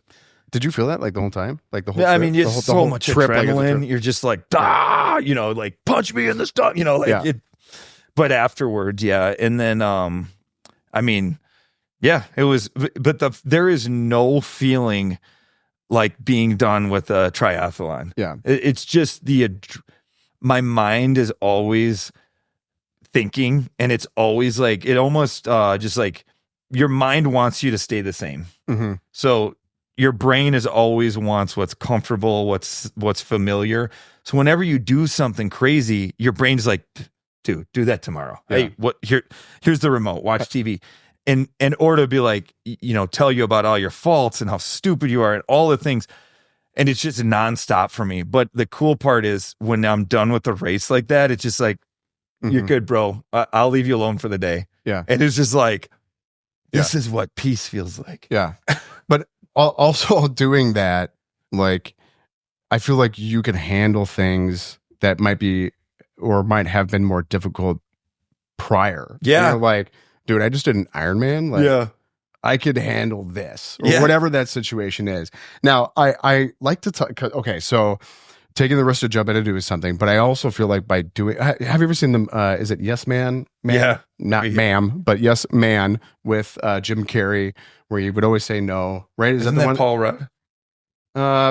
Did you feel that like the whole time? Like the whole trip? I mean, it's so much adrenaline. You're just like, like punch me in the stomach, but afterwards, and then, it was, but there is no feeling like being done with a triathlon. Yeah. It's just my mind is always thinking, and it's always like, it almost just like your mind wants you to stay the same. Mm-hmm. So your brain is always wants what's comfortable, what's familiar. So whenever you do something crazy, your brain's like, dude, do that tomorrow. Yeah. Hey, here's the remote, watch TV. And or to be like, tell you about all your faults and how stupid you are and all the things. And it's just nonstop for me. But the cool part is when I'm done with the race like that, it's just like, you're good, bro. I'll leave you alone for the day. Yeah. And it's just like, this is what peace feels like. Yeah. But also doing that, like, I feel like you can handle things that might be or might have been more difficult prior. Yeah. Like, dude, I just did an Ironman. Like, I could handle this or whatever that situation is. Now, I like to talk. Okay, so taking the risk to jump in and do something, but I also feel like by doing. Have you ever seen them? Is it Yes Man? Yeah, not ma'am, but Yes Man with Jim Carrey, where you would always say no. Right? Isn't that the one? Paul Rudd?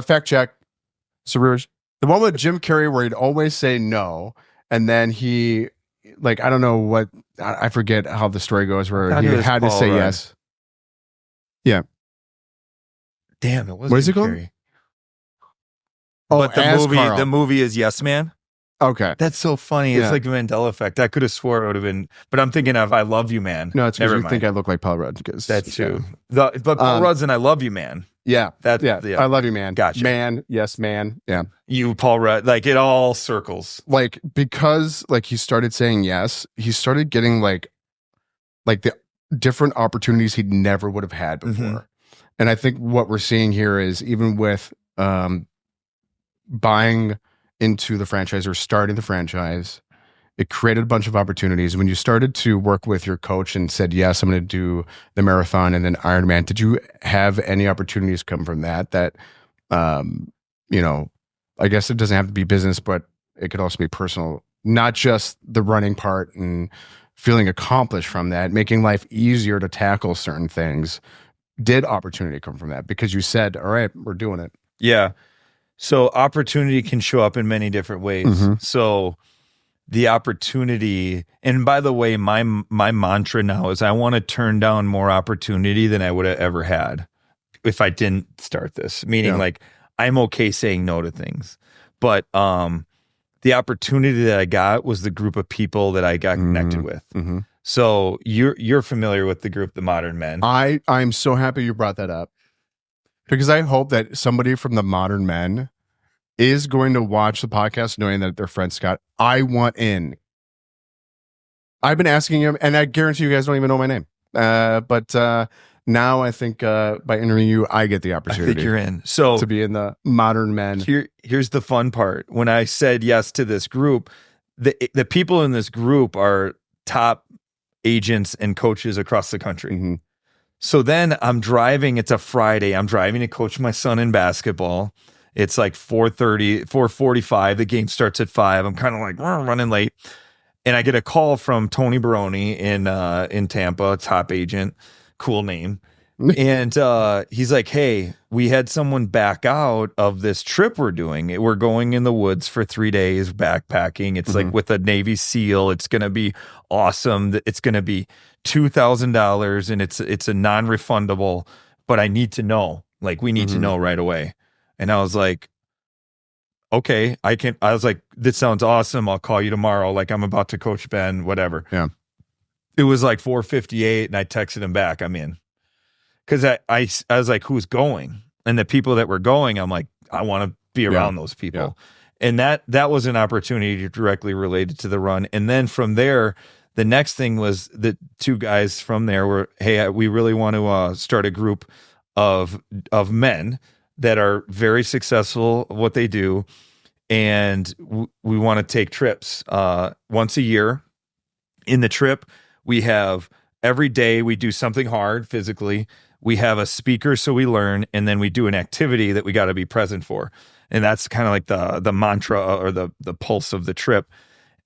Fact check. Saruj. The one with Jim Carrey where he'd always say no, and then he, like, I don't know what, I forget how the story goes, where he had to say yes. Yeah. Damn, it was. What is it called? Carrey. Oh, but the movie is Yes Man. Okay, that's so funny. It's like a Mandela effect. I could have swore it would have been, but I'm thinking of I Love You Man. No, it's because you think I look like Paul Rudd. That's true. But Paul Rudd's in I Love You Man. Yeah. That's I love you, man. Gotcha. Man. Yes, man. Yeah. You, Paul Rudd, like it all circles. Like, because like he started saying yes, he started getting like the different opportunities he never would have had before. And I think what we're seeing here is even with buying into the franchise or starting the franchise, it created a bunch of opportunities. When you started to work with your coach and said, yes, I'm going to do the marathon and then Ironman, did you have any opportunities come from that? You know, I guess it doesn't have to be business, but it could also be personal, not just the running part and feeling accomplished from that, making life easier to tackle certain things. Did opportunity come from that? Because you said, all right, we're doing it. Yeah. So opportunity can show up in many different ways. So the opportunity, and by the way, my mantra now is I want to turn down more opportunity than I would have ever had if I didn't start this. Meaning like I'm okay saying no to things. But the opportunity that I got was the group of people that I got connected with. So you're familiar with the group, the Modern Men. I'm so happy you brought that up, because I hope that somebody from the Modern Men is going to watch the podcast knowing that their friend Scott, I want in. I've been asking him, and I guarantee you guys don't even know my name. But now I think by interviewing you, I get the opportunity. I think you're in. So to be in the Modern Men. Here's the fun part. When I said yes to this group, the people in this group are top agents and coaches across the country. So then I'm driving. It's a Friday. I'm driving to coach my son in basketball. It's like 4:45. The game starts at 5. I'm kind of like running late. And I get a call from Tony Baroni in Tampa, top agent, cool name. And he's like, hey, we had someone back out of this trip we're doing. We're going in the woods for 3 days backpacking. It's like with a Navy SEAL. It's going to be awesome. It's going to be $2,000 and it's a non-refundable, but I need to know. Like, we need to know right away. And I was like, okay, I was like, this sounds awesome. I'll call you tomorrow. Like, I'm about to coach Ben, whatever. Yeah. It was like 4:58 and I texted him back, I'm in. Because I was like, who's going? And the people that were going, I'm like, I want to be around those people. And that was an opportunity directly related to the run. And then from there, the next thing was the two guys from there were, hey, we really want to start a group of men that are very successful at what they do. And we want to take trips once a year. In the trip, we have every day we do something hard physically. We have a speaker, so we learn, and then we do an activity that we got to be present for. And that's kind of like the mantra or the pulse of the trip.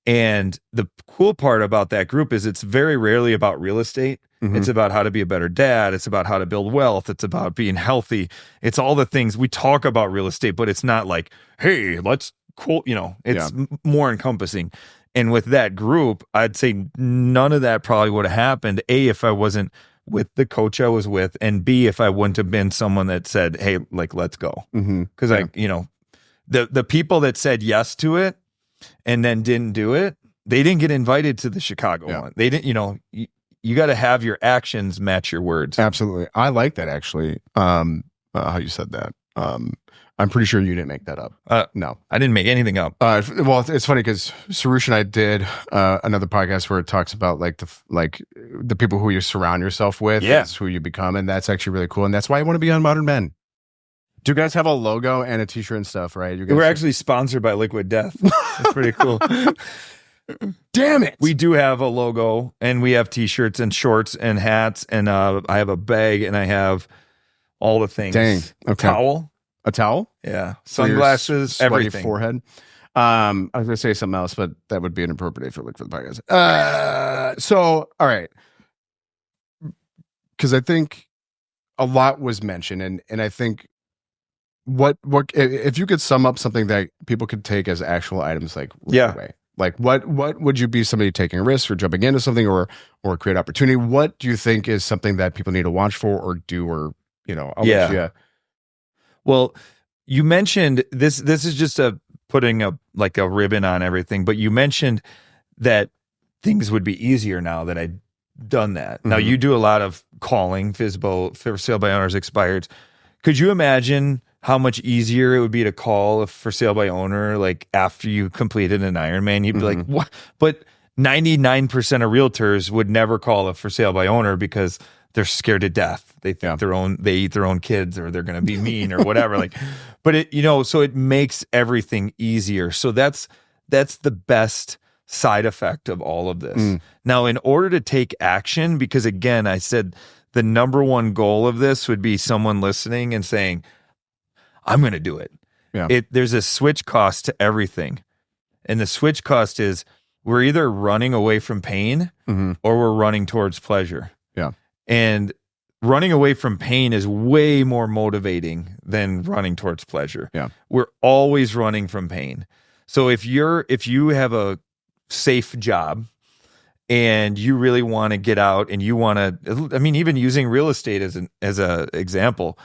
And the cool part about that group is it's very rarely about real estate. It's about how to be a better dad. It's about how to build wealth. It's about being healthy. It's all the things we talk about real estate, but it's not like, hey, let's quote, it's more encompassing. And with that group, I'd say none of that probably would have happened. A, if I wasn't with the coach I was with, and B, if I wouldn't have been someone that said, hey, like, let's go. Because the people that said yes to it and then didn't do it, they didn't get invited to the Chicago one. They didn't, you got to have your actions match your words. Absolutely. I like that, actually. How you said that. I'm pretty sure you didn't make that up. No, I didn't make anything up. Well, it's funny because Sarush and I did another podcast where it talks about the people who you surround yourself with. Is who you become, and that's actually really cool. And that's why I want to be on Modern Men. Do you guys have a logo and a T-shirt and stuff? Right? We're actually sponsored by Liquid Death. That's pretty cool. Damn it! We do have a logo, and we have T-shirts and shorts and hats, and I have a bag, and I have all the things. Dang. Okay. A towel? Yeah. Sunglasses, everything. Forehead. I was going to say something else, but that would be inappropriate for the podcast. So, all right. Because I think a lot was mentioned, and I think what if you could sum up something that people could take as actual items, like right away. Like what would you be somebody taking a risk or jumping into something or create opportunity? What do you think is something that people need to watch for or do or I'll let you. Well, you mentioned this is just putting a ribbon on everything, but you mentioned that things would be easier now that I'd done that. Now you do a lot of calling, FSBO, for sale by owners expireds. Could you imagine how much easier it would be to call a for sale by owner like after you completed an Ironman? You'd be like, what? But 99% of realtors would never call a for sale by owner because they're scared to death. They think they eat their own kids, or they're going to be mean or whatever. Like, but it, so it makes everything easier. So that's the best side effect of all of this. Now, in order to take action, because again, I said the number one goal of this would be someone listening and saying, I'm going to do it. Yeah. There's a switch cost to everything. And the switch cost is we're either running away from pain or we're running towards pleasure. Yeah. And running away from pain is way more motivating than running towards pleasure. Yeah. We're always running from pain. So if you have a safe job and you really want to get out and you want to, I mean, even using real estate as an example,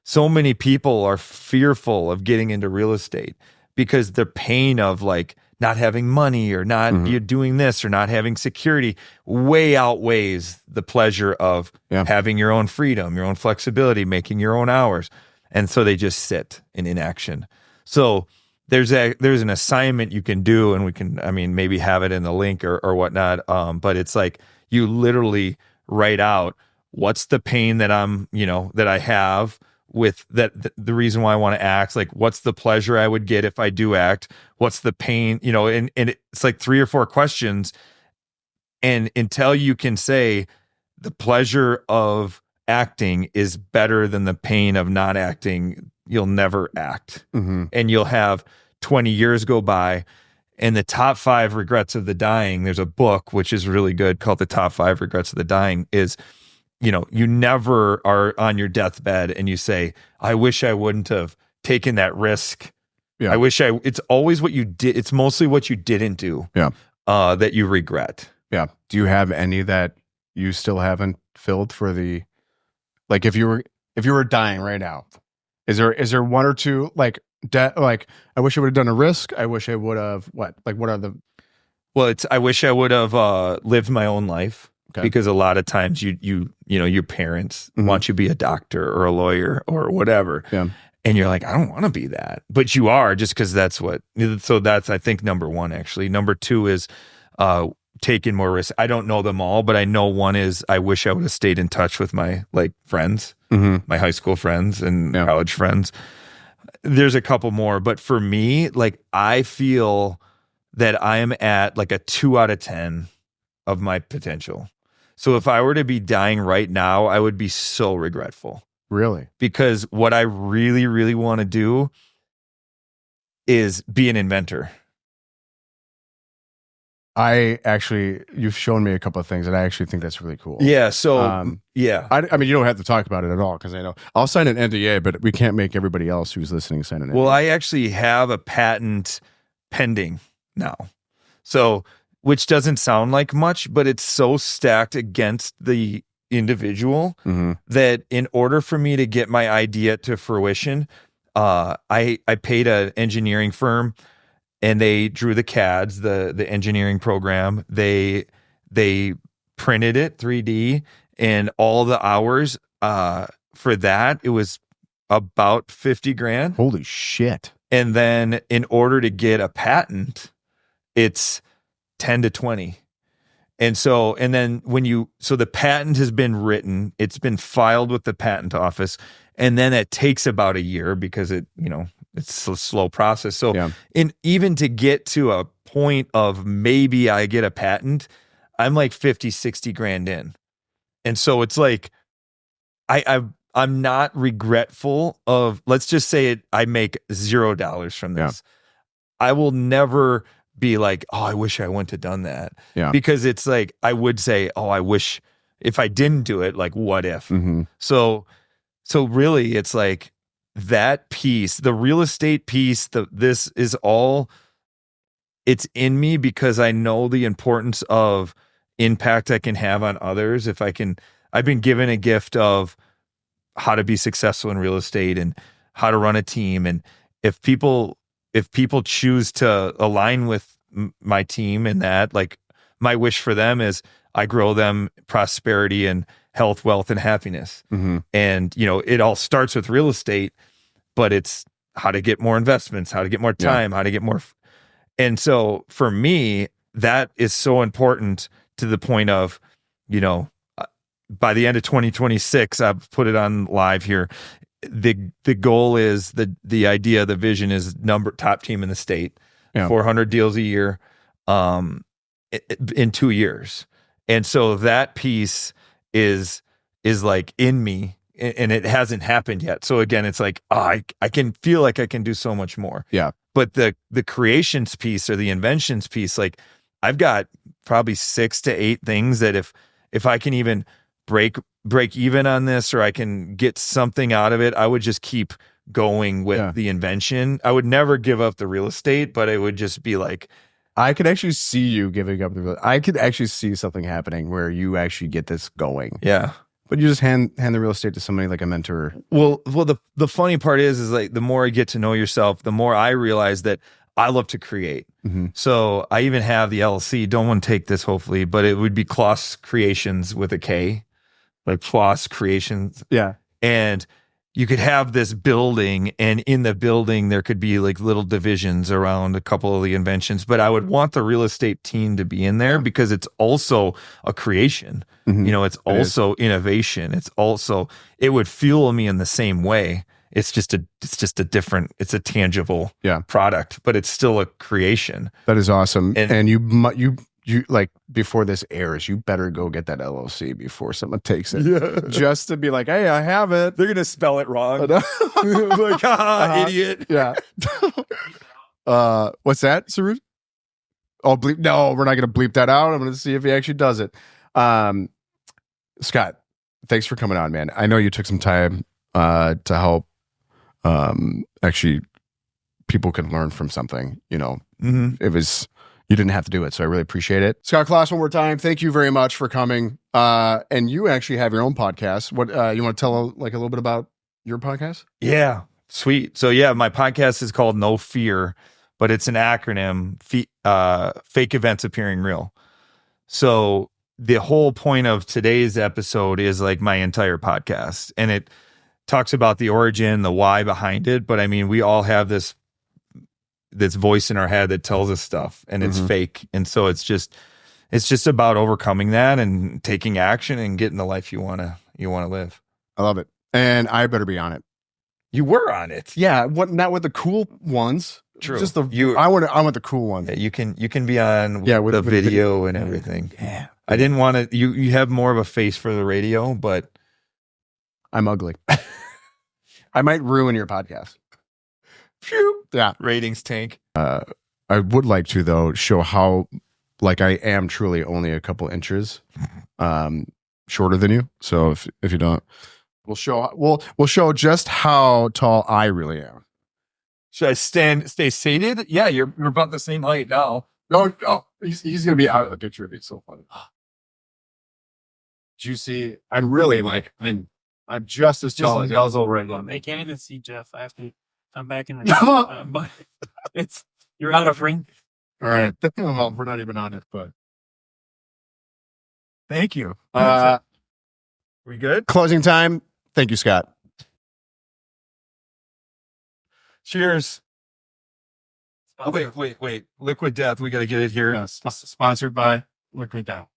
so many people are fearful of getting into real estate because the pain of like not having money or not you're doing this or not having security way outweighs the pleasure of having your own freedom, your own flexibility, making your own hours. And so they just sit in inaction. So there's an assignment you can do, and we can, I mean, maybe have it in the link or whatnot. But it's like you literally write out what's the pain that that I have with that, the reason why I want to act, like what's the pleasure I would get if I do act, what's the pain, and it's like 3 or 4 questions. And until you can say the pleasure of acting is better than the pain of not acting, you'll never act. And you'll have 20 years go by. And the top 5 regrets of the dying, there's a book which is really good called The Top 5 Regrets of the Dying, is, you never are on your deathbed and you say, I wish I wouldn't have taken that risk. Yeah. It's always what you did. It's mostly what you didn't do. Yeah. That you regret. Yeah. Do you have any that you still haven't filled for the, like if you were dying right now, is there 1 or 2 like I wish I would have done a risk. I wish I would have what are the, well, it's, I wish I would have lived my own life. Okay. Because a lot of times your parents want you to be a doctor or a lawyer or whatever. Yeah. And you're like, I don't want to be that. But you are, just because that's what, so that's, I think, number 1, actually. Number 2 is taking more risks. I don't know them all, but I know one is I wish I would have stayed in touch with my friends, my high school friends and college friends. There's a couple more, but for me, I feel that I am at like a 2 out of 10 of my potential. So if I were to be dying right now, I would be so regretful. Really? Because what I really, really want to do is be an inventor. You've shown me a couple of things, and I actually think that's really cool. Yeah. So, yeah. I mean, you don't have to talk about it at all, because I know I'll sign an NDA, but we can't make everybody else who's listening sign an NDA. Well, I actually have a patent pending now. So, which doesn't sound like much, but it's so stacked against the individual that in order for me to get my idea to fruition, I paid an engineering firm, and they drew the CADs, the engineering program. They printed it 3D, and all the hours for that, it was about $50,000. Holy shit. And then in order to get a patent, it's 10 to 20. And then so the patent has been written, it's been filed with the patent office, and then it takes about a year because it's a slow process. So even to get to a point of maybe I get a patent, I'm like 50, 60 grand in. And so it's like, I'm not regretful of, let's just say I make $0 from this. Yeah. I will never be like, oh, I wish I wouldn't have done that. Yeah. Because it's like, I would say, oh, I wish if I didn't do it, like, what if? So really it's like that piece, the real estate piece, this is all, it's in me because I know the importance of impact I can have on others. I've been given a gift of how to be successful in real estate and how to run a team. And if people choose to align with my team in that, like, my wish for them is I grow them prosperity and health, wealth, and happiness. And, you know, it all starts with real estate, but it's how to get more investments, how to get more time, how to get more. And so for me, that is so important to the point of, you know, by the end of 2026, I've put it on live here. The goal is the idea, the vision is top team in the state, 400 deals a year, in 2 years. And so that piece is like in me, and it hasn't happened yet. So again, it's like, I can feel like I can do so much more. Yeah. But the creations piece or the inventions piece, like I've got probably 6 to 8 things that if I can even break even on this, or I can get something out of it, I would just keep going with the invention. I would never give up the real estate, but it would just be like, I could actually see you giving up I could actually see something happening where you actually get this going. Yeah. But you just hand the real estate to somebody like a mentor. Well, the funny part is like the more I get to know yourself, the more I realize that I love to create. So I even have the LLC. Don't want to take this, hopefully, but it would be Klaas Creations with a K, like Klaas Creations. Yeah. And you could have this building, and in the building there could be like little divisions around a couple of the inventions, but I would want the real estate team to be in there because it's also a creation. You know, it's also innovation. It would fuel me in the same way. It's just a different, it's a tangible product, but it's still a creation. That is awesome. And you like, before this airs, you better go get that LLC before someone takes it. Just to be like, hey, I have it. They're gonna spell it wrong. Like, idiot. Yeah. What's that, Sarut? Oh, bleep. No, we're not gonna bleep that out. I'm gonna see if he actually does it. Scott, thanks for coming on, man. I know you took some time to help. Actually, people can learn from something. You know, it was. You didn't have to do it, so I really appreciate it. Scott Klaas, one more time, thank you very much for coming. And you actually have your own podcast. What you want to tell like a little bit about your podcast? Yeah, sweet. So yeah, my podcast is called No Fear, but it's an acronym: Fake Events Appearing Real. So the whole point of today's episode is like my entire podcast, and it talks about the origin, the why behind it. But I mean, we all have this voice in our head that tells us stuff, and it's fake. And so it's just about overcoming that and taking action and getting the life you want to live. I love it. And I better be on it. You were on it. Yeah. Not with the cool ones. True. Just I want the cool ones. Yeah, you can be on with the video and everything. Yeah. I didn't want to, you have more of a face for the radio, but I'm ugly. I might ruin your podcast. Phew. Yeah. Ratings tank. I would like to, though, show how like I am truly only a couple inches shorter than you. So if you don't, we'll show just how tall I really am. Should I stay seated? Yeah, you're about the same height now. No, he's gonna be out of the picture. It's so funny. Do you see? I'm really like I'm just as tall as Elzo right now. They can't even see Jeff. I have to come back in the but you're out of ring. All right. Well, we're not even on it, but thank you. We good? Closing time. Thank you, Scott. Cheers. Oh, wait. Liquid Death. We got to get it here. Sponsored by Liquid Death.